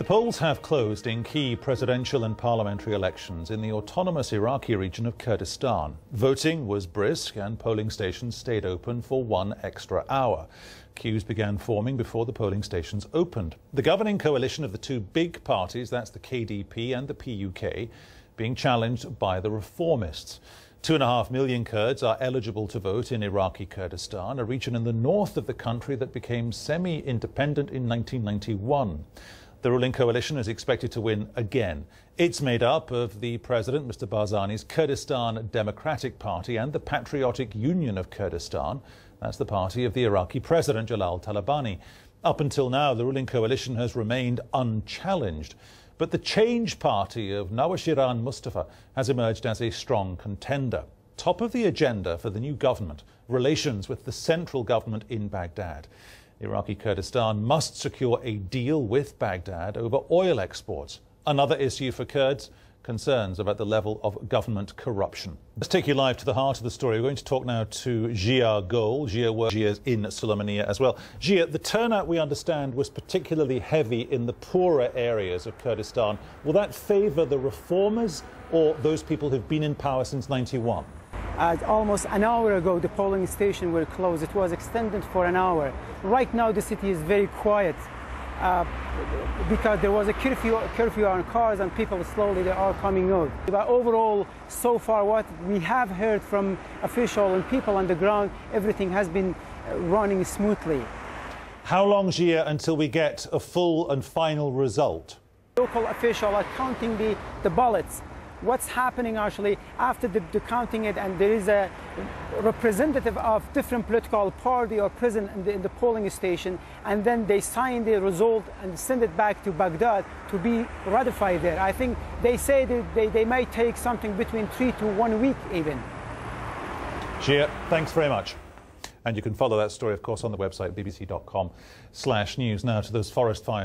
The polls have closed in key presidential and parliamentary elections in the autonomous Iraqi region of Kurdistan. Voting was brisk and polling stations stayed open for 1 extra hour. Queues began forming before the polling stations opened. The governing coalition of the two big parties, that's the KDP and the PUK, being challenged by the reformists. 2.5 million Kurds are eligible to vote in Iraqi Kurdistan, a region in the north of the country that became semi-independent in 1991. The ruling coalition is expected to win again. It's made up of the president, Mr. Barzani's Kurdistan Democratic Party, and the Patriotic Union of Kurdistan. That's the party of the Iraqi president, Sulaimani. Up until now, the ruling coalition has remained unchallenged. But the Change Party of Nawashiran Mustafa has emerged as a strong contender. Top of the agenda for the new government, relations with the central government in Baghdad. Iraqi Kurdistan must secure a deal with Baghdad over oil exports. Another issue for Kurds, concerns about the level of government corruption. Let's take you live to the heart of the story. We're going to talk now to JIyar Gol. JIyar's in Sulaimani as well. JIyar, the turnout, we understand, was particularly heavy in the poorer areas of Kurdistan. Will that favour the reformers or those people who've been in power since '91? Almost an hour ago, the polling station were closed. It was extended for an hour. Right now, the city is very quiet because there was a curfew on cars and people slowly they are coming out. But overall, so far, what we have heard from officials and people on the ground, everything has been running smoothly. How long, JIyar, until we get a full and final result? Local officials are counting the ballots. What's happening actually after the counting it, and there is a representative of different political party or present in the polling station, and then they sign the result and send it back to Baghdad to be ratified there. I think they say that they might take something between 3 to 1 week even. JIyar, thanks very much. And you can follow that story, of course, on the website bbc.com/news. Now to those forest fires.